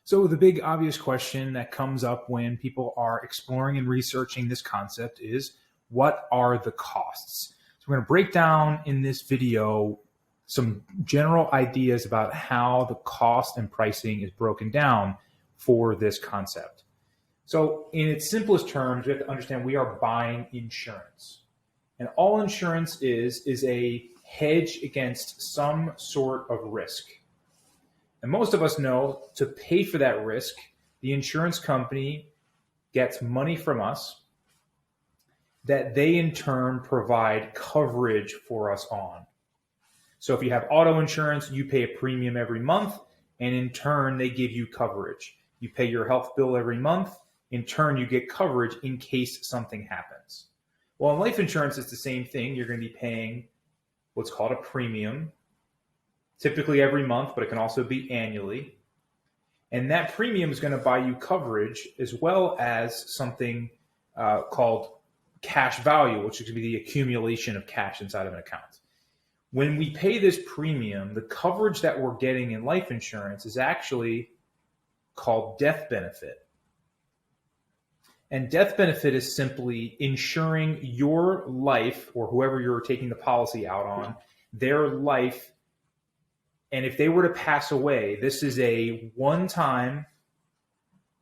So the big obvious question that comes up when people are exploring and researching this concept is, what are the costs? So we're going to break down in this video some general ideas about how the cost and pricing is broken down for this concept. So in its simplest terms, we have to understand we are buying insurance. And all insurance is a hedge against some sort of risk. And most of us know to pay for that risk, the insurance company gets money from us that they in turn provide coverage for us on. So if you have auto insurance, you pay a premium every month, and in turn, they give you coverage. You pay your health bill every month. In turn, you get coverage in case something happens. Well, in life insurance, it's the same thing. You're going to be paying what's called a premium, typically every month, but it can also be annually. And that premium is going to buy you coverage as well as something called cash value, which is going to be the accumulation of cash inside of an account. When we pay this premium, the coverage that we're getting in life insurance is actually called death benefit. And death benefit is simply insuring your life, or whoever you're taking the policy out on, their life. And if they were to pass away, this is a one-time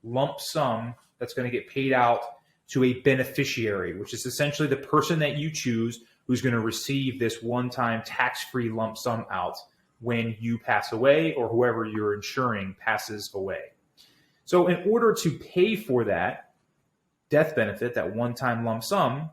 lump sum that's going to get paid out to a beneficiary, which is essentially the person that you choose who's going to receive this one-time tax-free lump sum out when you pass away or whoever you're insuring passes away. So in order to pay for that death benefit, that one-time lump sum,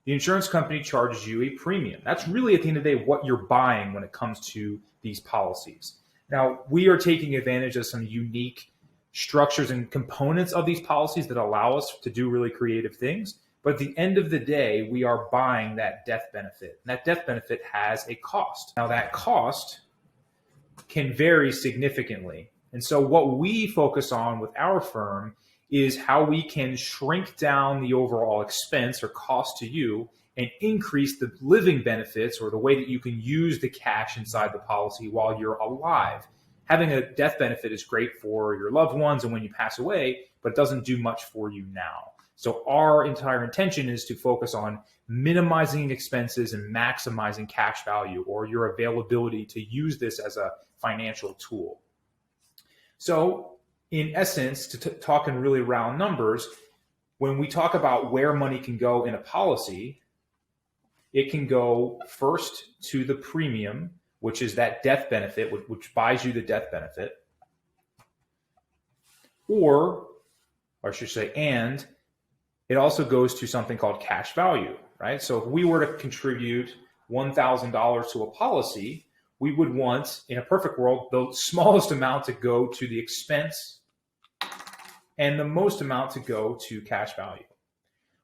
the insurance company charges you a premium. That's really, at the end of the day, what you're buying when it comes to these policies. Now, we are taking advantage of some unique structures and components of these policies that allow us to do really creative things. But at the end of the day, we are buying that death benefit. And that death benefit has a cost. Now, that cost can vary significantly. And so what we focus on with our firm is how we can shrink down the overall expense or cost to you and increase the living benefits, or the way that you can use the cash inside the policy while you're alive. Having a death benefit is great for your loved ones and when you pass away, but it doesn't do much for you now. So our entire intention is to focus on minimizing expenses and maximizing cash value, or your availability to use this as a financial tool. So in essence, to talk in really round numbers, when we talk about where money can go in a policy, it can go first to the premium, which is that death benefit, which buys you the death benefit. Or I should say, and it also goes to something called cash value, right? So if we were to contribute $1,000 to a policy, we would want, in a perfect world, the smallest amount to go to the expense and the most amount to go to cash value.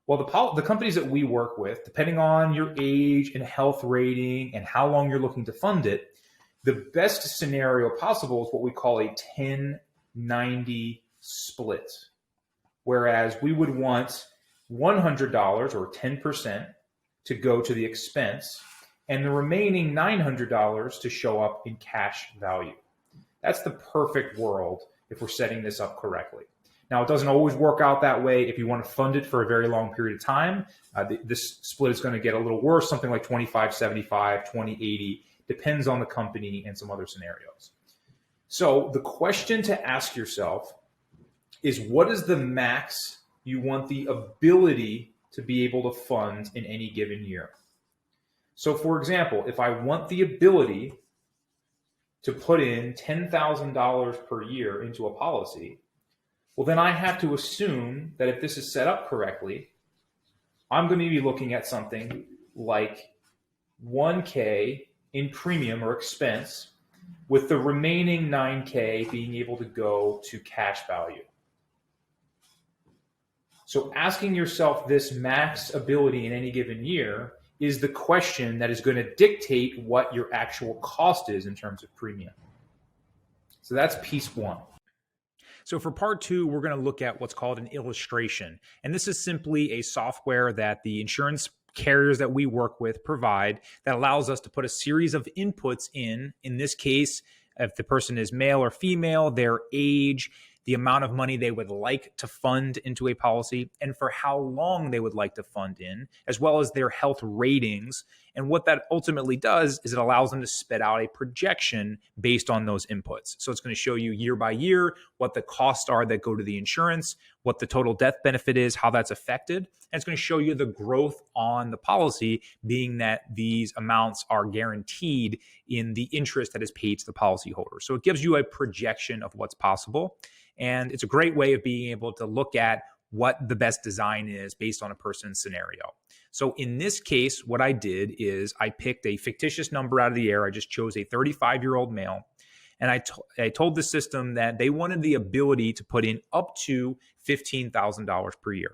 Well, the companies that we work with, depending on your age and health rating and how long you're looking to fund it, the best scenario possible is what we call a 10-90 split. Whereas we would want $100 or 10% to go to the expense and the remaining $900 to show up in cash value. That's the perfect world if we're setting this up correctly. Now, it doesn't always work out that way. If you want to fund it for a very long period of time, this split is going to get a little worse, something like 25-75, 20-80, depends on the company and some other scenarios. So the question to ask yourself is, what is the max you want the ability to be able to fund in any given year? So for example, if I want the ability to put in $10,000 per year into a policy, well, then I have to assume that if this is set up correctly, I'm going to be looking at something like $1,000 in premium or expense, with the remaining $9,000 being able to go to cash value. So asking yourself this max ability in any given year is the question that is going to dictate what your actual cost is in terms of premium. So that's piece one. So for part two, we're going to look at what's called an illustration. And this is simply a software that the insurance carriers that we work with provide that allows us to put a series of inputs in this case, if the person is male or female, their age, the amount of money they would like to fund into a policy, and for how long they would like to fund in, as well as their health ratings. And what that ultimately does is it allows them to spit out a projection based on those inputs. So it's going to show you year by year what the costs are that go to the insurance, what the total death benefit is, how that's affected. And it's going to show you the growth on the policy, being that these amounts are guaranteed in the interest that is paid to the policyholder. So it gives you a projection of what's possible. And it's a great way of being able to look at what the best design is based on a person's scenario. So in this case, what I did is I picked a fictitious number out of the air. I just chose a 35-year-old male. And I told the system that they wanted the ability to put in up to $15,000 per year.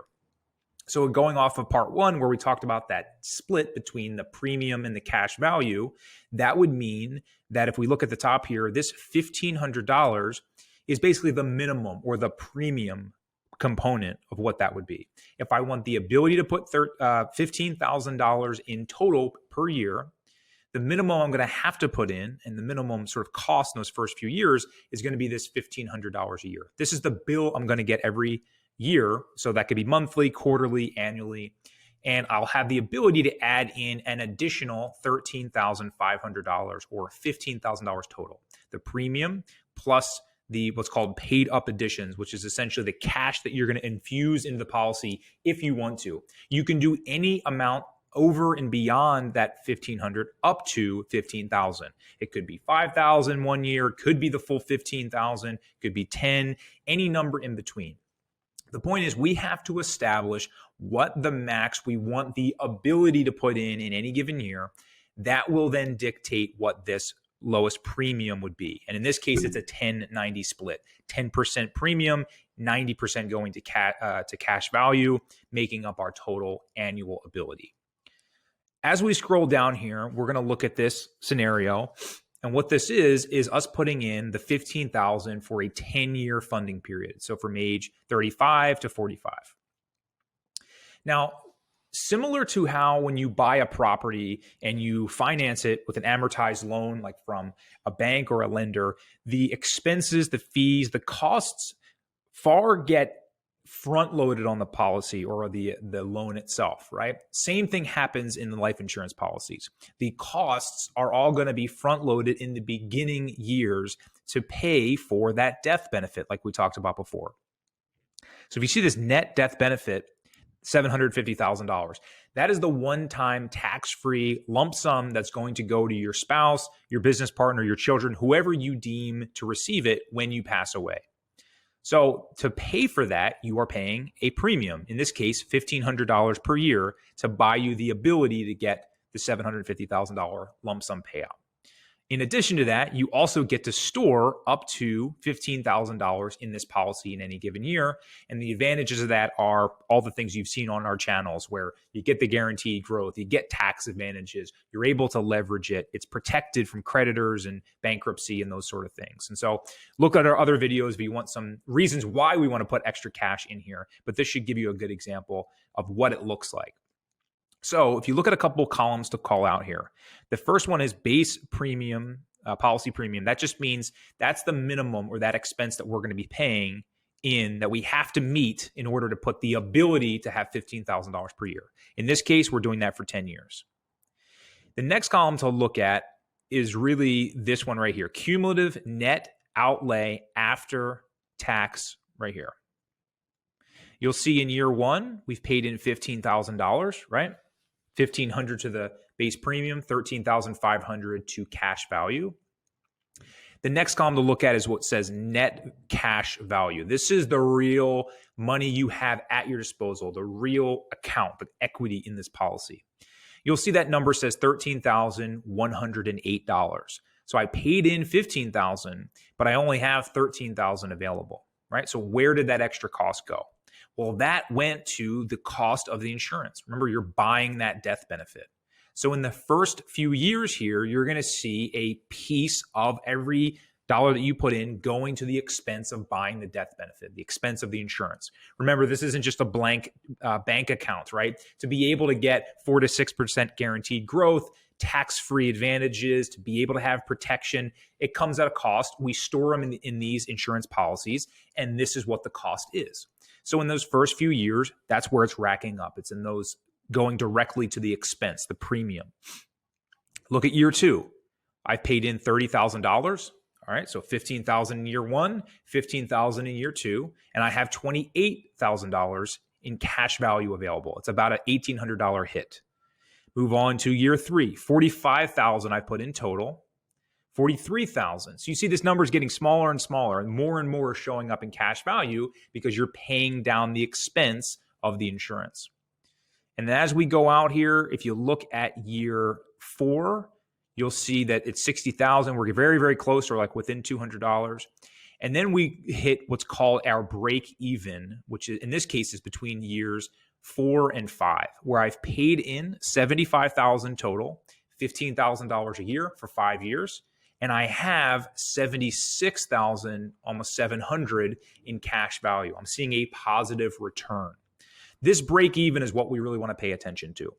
So going off of part one, where we talked about that split between the premium and the cash value, that would mean that if we look at the top here, this $1,500 is basically the minimum or the premium component of what that would be. If I want the ability to put $15,000 in total per year, the minimum I'm going to have to put in, and the minimum sort of cost in those first few years, is going to be this $1,500 a year. This is the bill I'm going to get every year. So that could be monthly, quarterly, annually. And I'll have the ability to add in an additional $13,500 or $15,000 total. The premium plus the what's called paid up additions, which is essentially the cash that you're going to infuse into the policy if you want to. You can do any amount over and beyond that 1,500 up to 15,000. It could be 5,000 one year, could be the full 15,000, could be 10, any number in between. The point is we have to establish what the max we want the ability to put in any given year. That will then dictate what this lowest premium would be. And in this case, it's a 10-90 split. 10% premium, 90% going to cash value, making up our total annual ability. As we scroll down here, we're going to look at this scenario. And what this is us putting in the $15,000 for a 10-year funding period. So from age 35 to 45. Now, similar to how when you buy a property and you finance it with an amortized loan, like from a bank or a lender, the expenses, the fees, the costs far get front loaded on the policy or the loan itself, right? Same thing happens in the life insurance policies. The costs are all going to be front loaded in the beginning years to pay for that death benefit, like we talked about before. So if you see this net death benefit, $750,000, that is the one-time tax-free lump sum that's going to go to your spouse, your business partner, your children, whoever you deem to receive it when you pass away. So to pay for that, you are paying a premium, in this case, $1,500 per year, to buy you the ability to get the $750,000 lump sum payout. In addition to that, you also get to store up to $15,000 in this policy in any given year. And the advantages of that are all the things you've seen on our channels, where you get the guaranteed growth, you get tax advantages, you're able to leverage it, it's protected from creditors and bankruptcy and those sort of things. And so look at our other videos if you want some reasons why we want to put extra cash in here, but this should give you a good example of what it looks like. So if you look at a couple columns to call out here, the first one is base premium, policy premium. That just means that's the minimum or that expense that we're going to be paying in, that we have to meet in order to put the ability to have $15,000 per year. In this case, we're doing that for 10 years. The next column to look at is really this one right here, cumulative net outlay after tax right here. You'll see in year one, we've paid in $15,000, right? $1,500 to the base premium, $13,500 to cash value. The next column to look at is what says net cash value. This is the real money you have at your disposal, the real account, the equity in this policy. You'll see that number says $13,108. So I paid in $15,000, but I only have $13,000 available, right? So where did that extra cost go? Well, that went to the cost of the insurance. Remember, you're buying that death benefit. So in the first few years here, you're going to see a piece of every dollar that you put in going to the expense of buying the death benefit, the expense of the insurance. Remember, this isn't just a blank bank account, right? To be able to get 4 to 6% guaranteed growth, tax-free advantages, to be able to have protection. It comes at a cost. We store them in these insurance policies, and this is what the cost is. So in those first few years, that's where it's racking up. It's in those going directly to the expense, the premium. Look at year 2. I've paid in $30,000. All right, so $15,000 in year 1, $15,000 in year 2, and I have $28,000 in cash value available. It's about an $1,800 hit. Move on to year 3, $45,000 I put in total, $43,000. So you see this number is getting smaller and smaller, and more showing up in cash value because you're paying down the expense of the insurance. And as we go out here, if you look at year 4, you'll see that it's $60,000. We're very, very close, or like within $200. And then we hit what's called our break even, which is, in this case, is between years 4 and 5, where I've paid in $75,000 total, $15,000 a year for 5 years, and I have $76,000, almost $700 in cash value. I'm seeing a positive return. This break even is what we really want to pay attention to.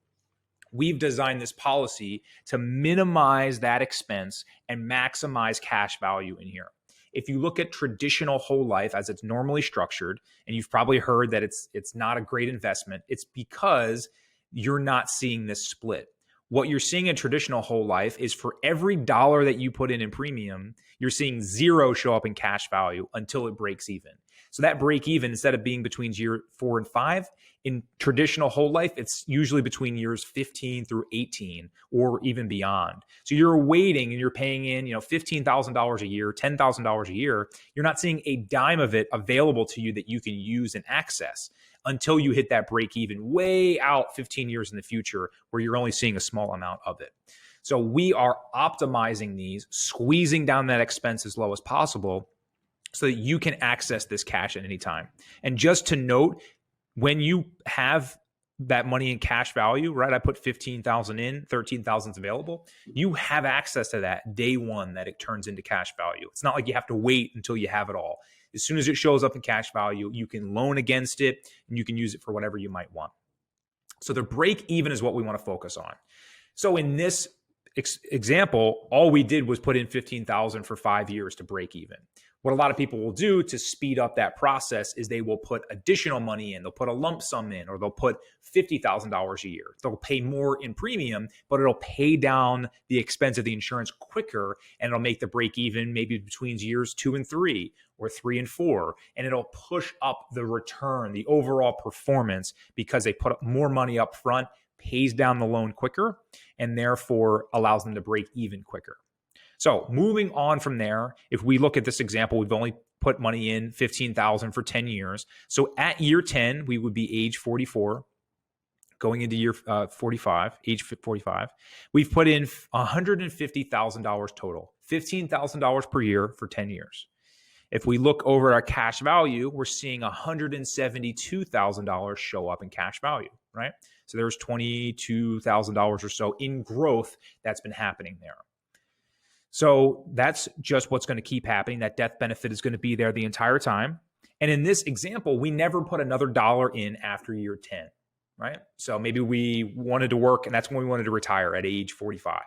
We've designed this policy to minimize that expense and maximize cash value in here. If you look at traditional whole life as it's normally structured, and you've probably heard that it's not a great investment, it's because you're not seeing this split. What you're seeing in traditional whole life is for every dollar that you put in premium, you're seeing 0 show up in cash value until it breaks even. So that break even, instead of being between year 4 and 5, in traditional whole life, it's usually between years 15 through 18 or even beyond. So you're waiting and you're paying in, $15,000 a year, $10,000 a year. You're not seeing a dime of it available to you that you can use and access until you hit that break even way out 15 years in the future, where you're only seeing a small amount of it. So we are optimizing these, squeezing down that expense as low as possible, so that you can access this cash at any time. And just to note, when you have that money in cash value, right? I put $15,000 in, $13,000 is available. You have access to that day one that it turns into cash value. It's not like you have to wait until you have it all. As soon as it shows up in cash value, you can loan against it and you can use it for whatever you might want. So the break even is what we want to focus on. So in this example, all we did was put in $15,000 for 5 years to break even. What a lot of people will do to speed up that process is they will put additional money in. They'll put a lump sum in, or they'll put $50,000 a year. They'll pay more in premium, but it'll pay down the expense of the insurance quicker, and it'll make the break even maybe between years 2 and 3 or 3 and 4. And it'll push up the return, the overall performance, because they put more money up front, pays down the loan quicker, and therefore allows them to break even quicker. So moving on from there, if we look at this example, we've only put money in $15,000 for 10 years. So at year 10, we would be age 44, going into year 45, age 45. We've put in $150,000 total, $15,000 per year for 10 years. If we look over our cash value, we're seeing $172,000 show up in cash value, right? So there's $22,000 or so in growth that's been happening there. So that's just what's going to keep happening. That death benefit is going to be there the entire time. And in this example, we never put another dollar in after year 10, right? So maybe we wanted to work, and that's when we wanted to retire at age 45.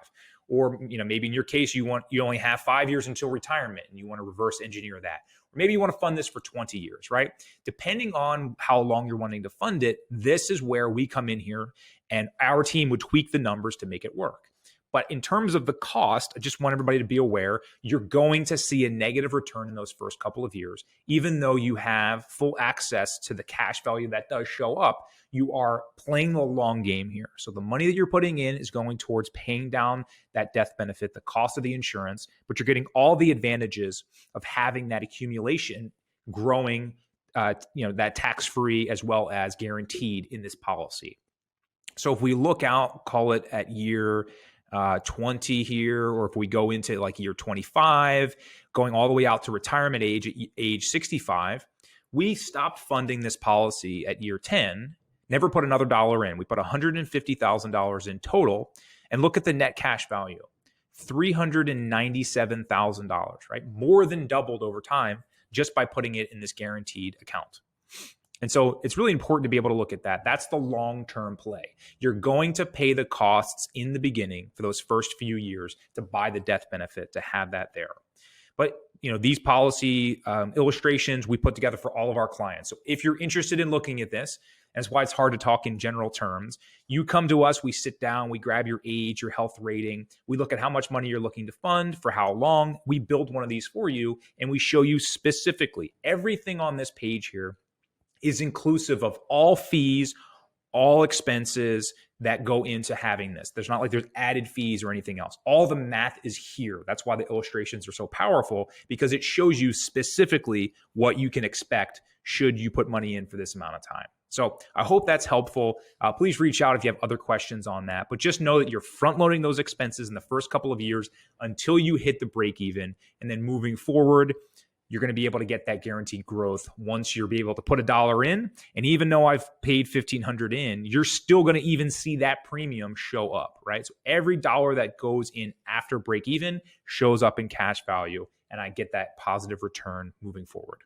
Or, maybe in your case, you only have 5 years until retirement and you want to reverse engineer that. Or maybe you want to fund this for 20 years, right? Depending on how long you're wanting to fund it, this is where we come in here and our team would tweak the numbers to make it work. But in terms of the cost, I just want everybody to be aware, you're going to see a negative return in those first couple of years. Even though you have full access to the cash value that does show up, you are playing the long game here. So the money that you're putting in is going towards paying down that death benefit, the cost of the insurance, but you're getting all the advantages of having that accumulation growing, that tax-free as well as guaranteed in this policy. So if we look out, call it at year 20 here, or if we go into like year 25, going all the way out to retirement age at age 65, we stopped funding this policy at year 10, never put another dollar in. We put $150,000 in total, and look at the net cash value, $397,000, right? More than doubled over time just by putting it in this guaranteed account. And so it's really important to be able to look at that. That's the long-term play. You're going to pay the costs in the beginning for those first few years to buy the death benefit, to have that there. But these policy illustrations we put together for all of our clients. So if you're interested in looking at this, that's why it's hard to talk in general terms. You come to us, we sit down, we grab your age, your health rating. We look at how much money you're looking to fund, for how long. We build one of these for you, and we show you specifically everything on this page here is inclusive of all fees, all expenses that go into having this. There's not like there's added fees or anything else. All the math is here. That's why the illustrations are so powerful, because it shows you specifically what you can expect should you put money in for this amount of time. So I hope that's helpful. Please reach out if you have other questions on that. But just know that you're front loading those expenses in the first couple of years until you hit the break even. And then moving forward, you're going to be able to get that guaranteed growth once you're able to put $1 in. And even though I've paid $1,500 in, you're still going to even see that premium show up, right? So every dollar that goes in after break even shows up in cash value, and I get that positive return moving forward.